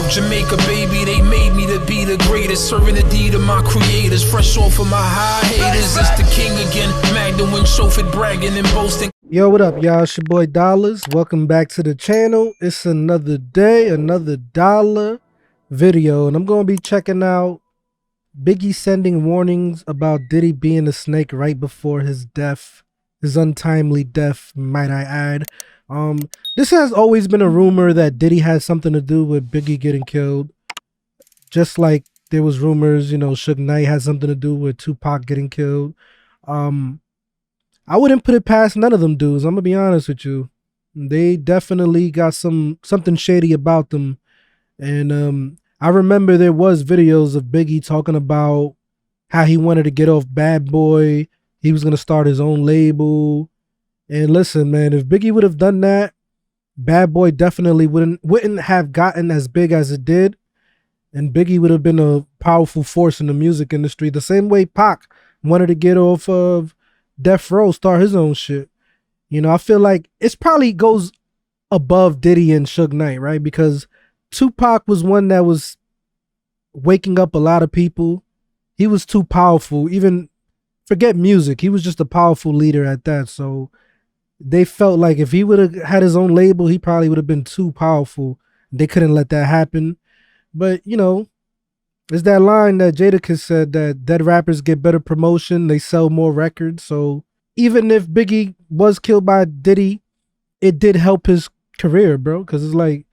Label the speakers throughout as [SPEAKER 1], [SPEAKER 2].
[SPEAKER 1] South Jamaica, baby, they made me to be the greatest. Serving the deed of my creators, fresh off of my high haters. It's the king again, Magdalene, Chauffeur, bragging and boasting.
[SPEAKER 2] Yo, what up, y'all? It's your boy Dollars. Welcome back to the channel. It's another day, another dollar video, and I'm gonna be checking out Biggie sending warnings about Diddy being a snake right before his death, his untimely death, might I add. This has always been a rumor that Diddy has something to do with Biggie getting killed. Just like there was rumors, you know, Suge Knight has something to do with Tupac getting killed. I wouldn't put it past none of them dudes. I'm gonna be honest with you. They definitely got something shady about them. And I remember there was videos of Biggie talking about how he wanted to get off Bad Boy. He was gonna start his own label. And listen, man, if Biggie would have done that, Bad Boy definitely wouldn't have gotten as big as it did. And Biggie would have been a powerful force in the music industry. The same way Pac wanted to get off of Death Row, start his own shit. You know, I feel like it's probably goes above Diddy and Suge Knight, right? Because Tupac was one that was waking up a lot of people. He was too powerful. Even forget music, he was just a powerful leader at that. So they felt like if he would have had his own label, he probably would have been too powerful. They couldn't let that happen. But, you know, it's that line that Jadakiss said that dead rappers get better promotion, they sell more records. So even if Biggie was killed by Diddy, it did help his career, bro. Because it's like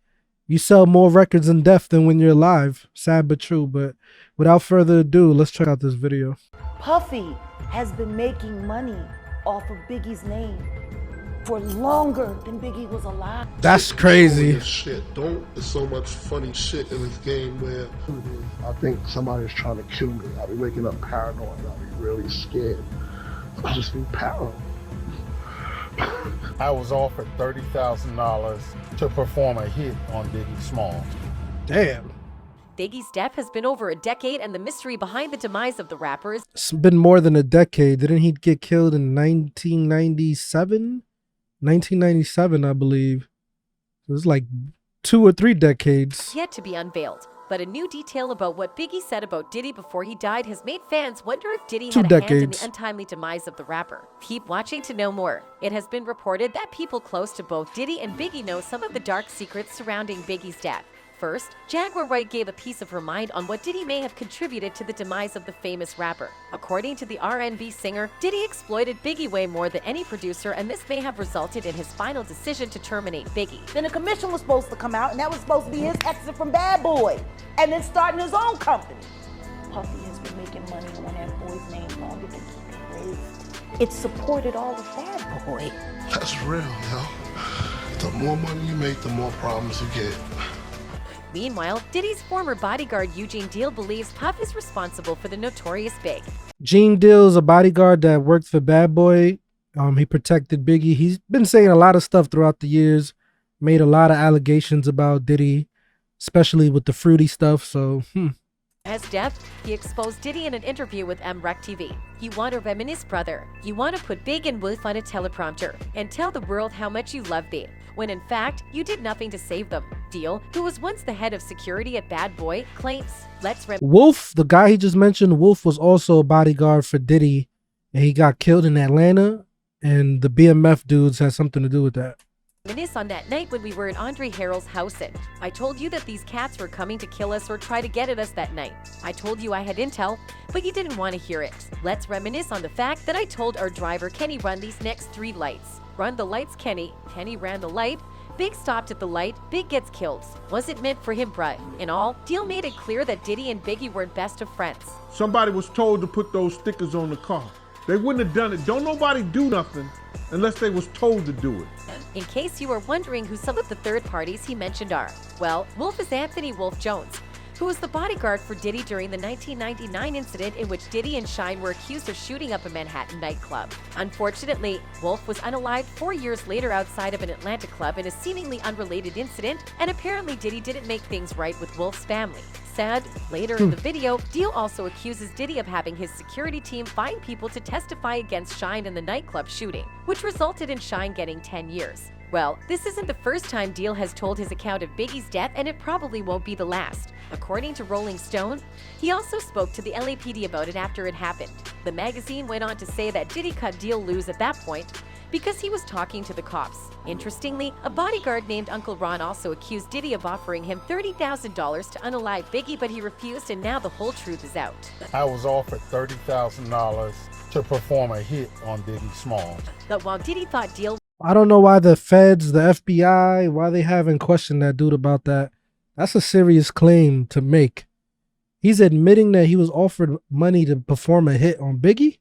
[SPEAKER 2] you sell more records in death than when you're alive. Sad but true. But without further ado, let's check out this video.
[SPEAKER 3] Puffy has been making money off of Biggie's name for longer than Biggie was alive.
[SPEAKER 2] That's crazy.
[SPEAKER 4] Shit, there's so much funny shit in this game where
[SPEAKER 5] I think somebody's trying to kill me. I'll be waking up paranoid. I'll be really scared. I just be paranoid.
[SPEAKER 6] I was offered $30,000 to perform a hit on Biggie Smalls.
[SPEAKER 2] Damn.
[SPEAKER 7] Biggie's death has been over a decade, and the mystery behind the demise of the rapper is...
[SPEAKER 2] It's been more than a decade. Didn't he get killed in 1997? 1997, I believe. It was like 2 or 3 decades.
[SPEAKER 7] yet to be unveiled. But a new detail about what Biggie said about Diddy before he died has made fans wonder if Diddy had a hand in the untimely demise of the rapper. Keep watching to know more. It has been reported that people close to both Diddy and Biggie know some of the dark secrets surrounding Biggie's death. First, Jaguar Wright gave a piece of her mind on what Diddy may have contributed to the demise of the famous rapper. According to the R&B singer, Diddy exploited Biggie way more than any producer, and this may have resulted in his final decision to terminate Biggie.
[SPEAKER 3] Then the commission was supposed to come out, and that was supposed to be his exit from Bad Boy, and then starting his own company. Puffy has been making money on that boy's name longer than he lived. It supported all of Bad Boy.
[SPEAKER 4] that's real, yo. The more money you make, the more problems you get.
[SPEAKER 7] Meanwhile, Diddy's former bodyguard Eugene Deal believes Puff is responsible for the notorious Big.
[SPEAKER 2] Gene Deal's a bodyguard that worked for Bad Boy. He protected Biggie. He's been saying a lot of stuff throughout the years, made a lot of allegations about Diddy, especially with the fruity stuff. So,
[SPEAKER 7] As death, he exposed Diddy in an interview with MREC TV. You want to reminisce, brother. You want to put Big and Wolf on a teleprompter and tell the world how much you love them, when in fact, you did nothing to save them. Deal, who was once the head of security at Bad Boy, claims,
[SPEAKER 2] Wolf, the guy he just mentioned, Wolf was also a bodyguard for Diddy, and he got killed in Atlanta, and the BMF dudes had something to do with that.
[SPEAKER 7] Reminisce on that night when we were at Andre Harrell's house and I told you that these cats were coming to kill us or try to get at us that night. I told you I had intel, but you didn't want to hear it. Let's reminisce on the fact that I told our driver Kenny run these next 3 lights. Run the lights, Kenny. Kenny ran the light. Big stopped at the light. Big gets killed. Was it meant for him, bruh? In all, Deal made it clear that Diddy and Biggie weren't best of friends.
[SPEAKER 8] Somebody was told to put those stickers on the car. They wouldn't have done it. Don't nobody do nothing unless they was told to do it.
[SPEAKER 7] In case you were wondering who some of the third parties he mentioned are, well, Wolf is Anthony Wolf Jones. who was the bodyguard for Diddy during the 1999 incident in which Diddy and Shine were accused of shooting up a Manhattan nightclub. Unfortunately, Wolf was unalived 4 years later outside of an Atlanta club in a seemingly unrelated incident, and apparently Diddy didn't make things right with Wolf's family. Sad. Later in the video, Deal also accuses Diddy of having his security team find people to testify against Shine in the nightclub shooting, which resulted in Shine getting 10 years. Well, this isn't the first time Deal has told his account of Biggie's death, and it probably won't be the last. According to Rolling Stone, he also spoke to the LAPD about it after it happened. The magazine went on to say that Diddy cut Deal loose at that point because he was talking to the cops. Interestingly, a bodyguard named Uncle Ron also accused Diddy of offering him $30,000 to unalive Biggie, but he refused, and now the whole truth is out.
[SPEAKER 6] I was offered $30,000 to perform a hit on Biggie Smalls.
[SPEAKER 7] But while Diddy thought Deal...
[SPEAKER 2] I don't know why the feds, the FBI, why they haven't questioned that dude about that. That's a serious claim to make. He's admitting that he was offered money to perform a hit on Biggie,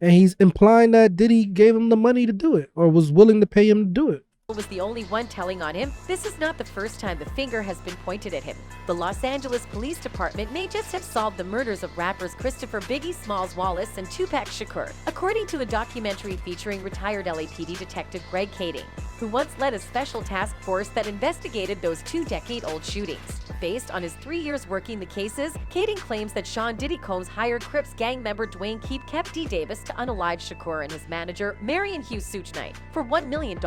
[SPEAKER 2] and he's implying that Diddy gave him the money to do it or was willing to pay him to do it.
[SPEAKER 7] Was the only one telling on him. This is not the first time the finger has been pointed at him. The Los Angeles Police Department may just have solved the murders of rappers Christopher Biggie Smalls Wallace and Tupac Shakur, according to the documentary featuring retired LAPD detective Greg Kading, who once led a special task force that investigated those 2-decade-old shootings. Based on his 3 years working the cases, Kading claims that Sean Diddy Combs hired Crips gang member Dwayne Keep D. Davis to unalive Shakur and his manager, Marion Hughes Such Knight, for $1 million.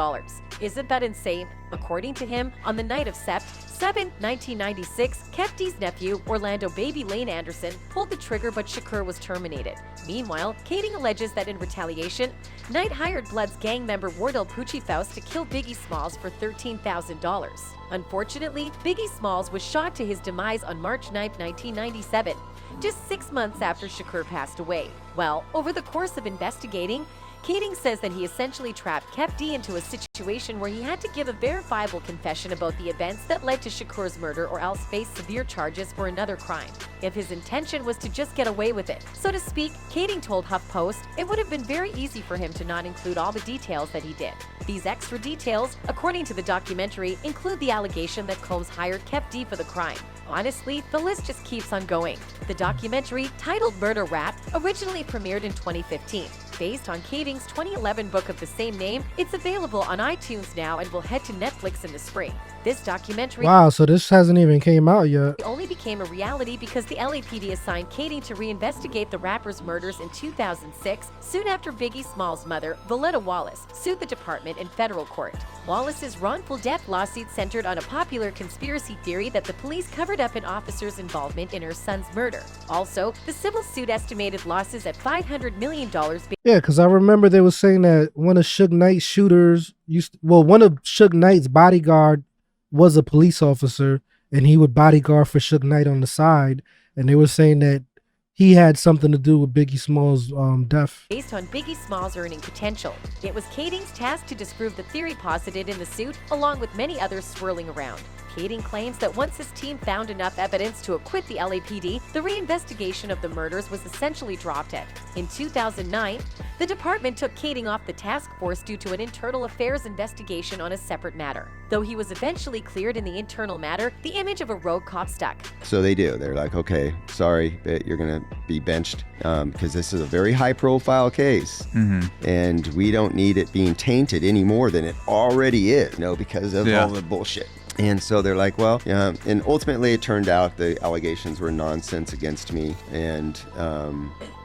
[SPEAKER 7] Isn't that insane? According to him, on the night of Sept 7, 1996, Kep D's nephew, Orlando Baby Lane Anderson, pulled the trigger, but Shakur was terminated. Meanwhile, Kading alleges that in retaliation, Knight hired Blood's gang member Wardell Poochie Faust to kill Biggie Smalls for $13,000. Unfortunately, Biggie Smalls was shot to his demise on March 9, 1997, just 6 months after Shakur passed away. Well, over the course of investigating, Kading says that he essentially trapped Kep D into a situation where he had to give a verifiable confession about the events that led to Shakur's murder or else face severe charges for another crime. If his intention was to just get away with it, so to speak, Kading told HuffPost it would have been very easy for him to not include all the details that he did. These extra details, according to the documentary, include the allegation that Combs hired Kep D for the crime. Honestly, the list just keeps on going. The documentary, titled Murder Rap, originally premiered in 2015. Based on Kading's 2011 book of the same name, it's available on iTunes now and will head to Netflix in the spring. This documentary...
[SPEAKER 2] Wow, so this hasn't even came out yet.
[SPEAKER 7] ...only became a reality because the LAPD assigned Kading to reinvestigate the rapper's murders in 2006, soon after Biggie Smalls' mother, Valletta Wallace, sued the department in federal court. Wallace's wrongful death lawsuit centered on a popular conspiracy theory that the police covered up an officer's involvement in her son's murder. Also, the civil suit estimated losses at $500 million.
[SPEAKER 2] Yeah, because I remember they were saying that one of Suge Knight's shooters one of Suge Knight's bodyguard was a police officer, and he would bodyguard for Suge Knight on the side, and they were saying that he had something to do with Biggie Smalls' death.
[SPEAKER 7] Based on Biggie Smalls' earning potential, it was Kading's task to disprove the theory posited in the suit, along with many others swirling around. Kading claims that once his team found enough evidence to acquit the LAPD, the reinvestigation of the murders was essentially dropped at. In 2009, the department took Kading off the task force due to an internal affairs investigation on a separate matter. Though he was eventually cleared in the internal matter, the image of a rogue cop stuck.
[SPEAKER 9] So they do. They're like, okay, sorry, but you're going to be benched because this is a very high-profile case, and we don't need it being tainted any more than it already is, because of all the bullshit. And so they're like, well, and ultimately it turned out the allegations were nonsense against me. And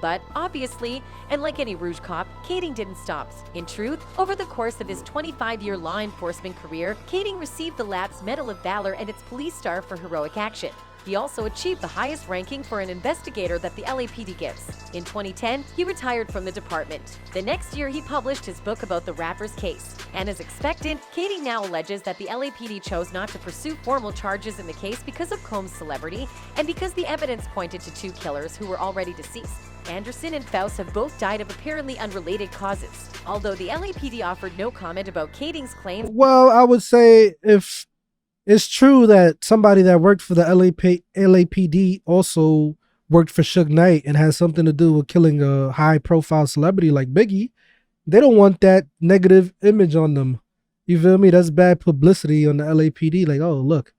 [SPEAKER 7] but obviously, and like any Rouge cop, Kading didn't stop. In truth, over the course of his 25-year law enforcement career, Kading received the Lab's Medal of Valor and its Police Star for heroic action. He also achieved the highest ranking for an investigator that the LAPD gives. In 2010, he retired from the department. The next year, he published his book about the rapper's case. And as expected, Kading now alleges that the LAPD chose not to pursue formal charges in the case because of Combs' celebrity and because the evidence pointed to two killers who were already deceased. Anderson and Faust have both died of apparently unrelated causes, although the LAPD offered no comment about Kading's claims.
[SPEAKER 2] Well, I would say if it's true that somebody that worked for the LAPD also worked for Suge Knight and has something to do with killing a high-profile celebrity like Biggie, they don't want that negative image on them. You feel me? That's bad publicity on the LAPD. Like, oh, look,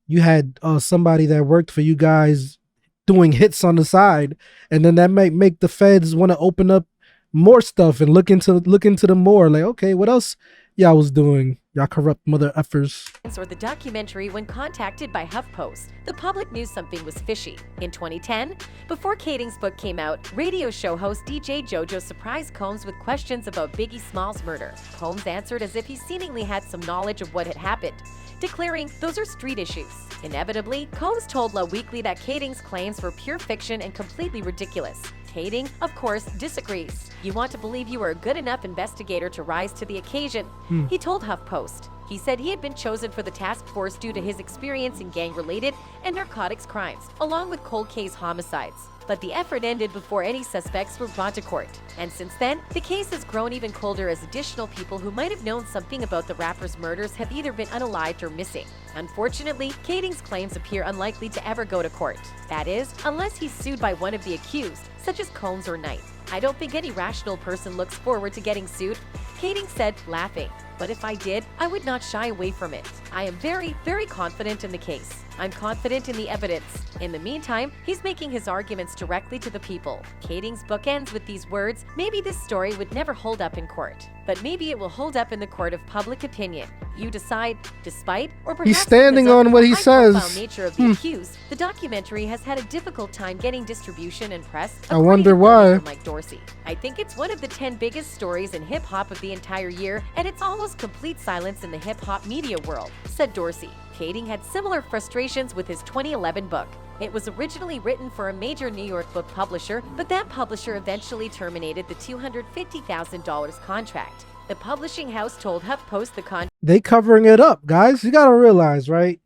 [SPEAKER 2] you had somebody that worked for you guys doing hits on the side, and then that might make the feds want to open up more stuff and look into them more. Like, okay, what else y'all was doing? Y'all corrupt mother effers.
[SPEAKER 7] Or the documentary when contacted by HuffPost, the public knew something was fishy. In 2010, before Kading's book came out, radio show host DJ JoJo surprised Combs with questions about Biggie Smalls' murder. Combs answered as if he seemingly had some knowledge of what had happened, declaring those are street issues. Inevitably, Combs told La Weekly that Kading's claims were pure fiction and completely ridiculous. Kading, of course, disagrees. You want to believe you are a good enough investigator to rise to the occasion, he told HuffPost. He said he had been chosen for the task force due to his experience in gang-related and narcotics crimes, along with cold case homicides. But the effort ended before any suspects were brought to court. And since then, the case has grown even colder as additional people who might have known something about the rapper's murders have either been unalived or missing. Unfortunately, Kading's claims appear unlikely to ever go to court. That is, unless he's sued by one of the accused, such as Combs or Knight. I don't think any rational person looks forward to getting sued, Kading said, laughing. But if I did, I would not shy away from it. I am very, very confident in the case. I'm confident in the evidence. In the meantime, he's making his arguments directly to the people. Kading's book ends with these words, maybe this story would never hold up in court, but maybe it will hold up in the court of public opinion. You decide, despite, or perhaps
[SPEAKER 2] he's standing on what he says.
[SPEAKER 7] Nature of the accused, the documentary has had a difficult time getting distribution and press.
[SPEAKER 2] I wonder why.
[SPEAKER 7] Mike Dorsey. I think it's one of the 10 biggest stories in hip-hop of the entire year, and it's almost complete silence in the hip-hop media world, said Dorsey. Kading had similar frustrations with his 2011 book. It was originally written for a major New York book publisher, but that publisher eventually terminated the $250,000 contract. The publishing house told HuffPost the contract.
[SPEAKER 2] They covering it up, guys. You gotta realize, right?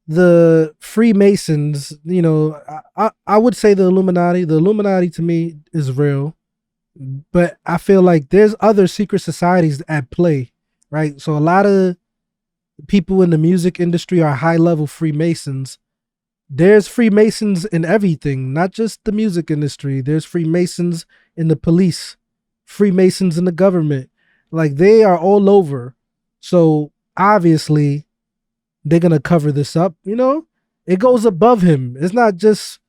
[SPEAKER 2] The Freemasons, you know, I would say the Illuminati. The Illuminati to me is real, but I feel like there's other secret societies at play, right? So a lot of people in the music industry are high-level Freemasons. There's Freemasons in everything, not just the music industry. There's Freemasons in the police, Freemasons in the government. Like, they are all over. So obviously they're going to cover this up, you know? It goes above him. It's not just,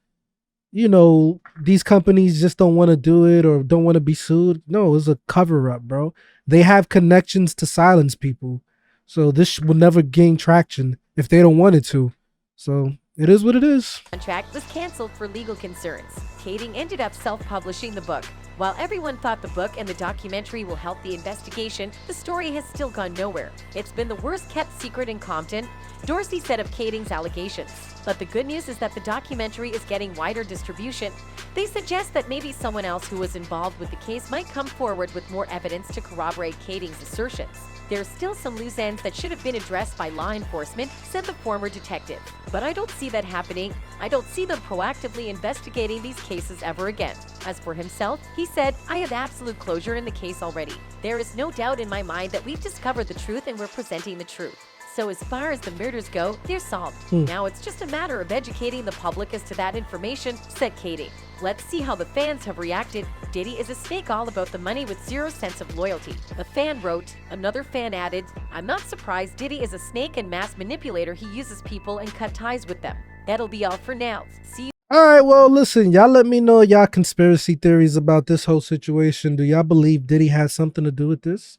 [SPEAKER 2] you know, these companies just don't want to do it or don't want to be sued. No, it's a cover-up, bro. They have connections to silence people. So this will never gain traction if they don't want it to. So it is what it is.
[SPEAKER 7] Contract was canceled for legal concerns. Kading ended up self-publishing the book. While everyone thought the book and the documentary will help the investigation, the story has still gone nowhere. It's been the worst kept secret in Compton, Dorsey said of Kading's allegations. But the good news is that the documentary is getting wider distribution. They suggest that maybe someone else who was involved with the case might come forward with more evidence to corroborate Kading's assertions. There's still some loose ends that should have been addressed by law enforcement, said the former detective. But I don't see that happening. I don't see them proactively investigating these cases ever again. As for himself, he said, I have absolute closure in the case already. There is no doubt in my mind that we've discovered the truth and we're presenting the truth. So as far as the murders go, they're solved. Now it's just a matter of educating the public as to that information, said Kading. Let's see how the fans have reacted. Diddy is a snake all about the money with zero sense of loyalty. A fan wrote. Another fan added, I'm not surprised Diddy is a snake and mass manipulator. He uses people and cut ties with them. That'll be all for now. See you.
[SPEAKER 2] All right, well, listen, y'all let me know y'all conspiracy theories about this whole situation. Do y'all believe Diddy has something to do with this?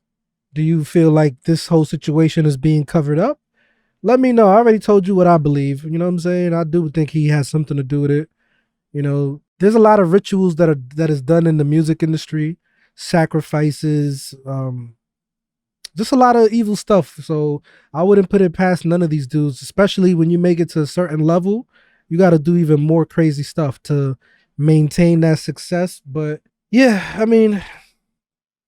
[SPEAKER 2] Do you feel like this whole situation is being covered up? Let me know. I already told you what I believe. You know what I'm saying? I do think he has something to do with it. You know, there's a lot of rituals that is done in the music industry, sacrifices, just a lot of evil stuff. So I wouldn't put it past none of these dudes, especially when you make it to a certain level. You got to do even more crazy stuff to maintain that success. But yeah, I mean,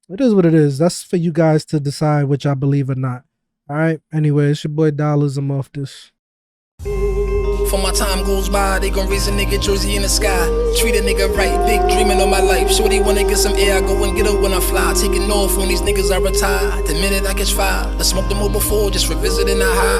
[SPEAKER 2] it is what it is. That's for you guys to decide which I believe or not. All right. Anyway, it's your boy Dollars. I'm off this.
[SPEAKER 1] For my time goes by, they gon' raise a nigga jersey in the sky. Treat a nigga right, big dreaming on my life. Shorty wanna get some air, I go and get her when I fly. Taking off on these niggas I retire. The minute I catch fire, I smoked them all before, just revisiting the high.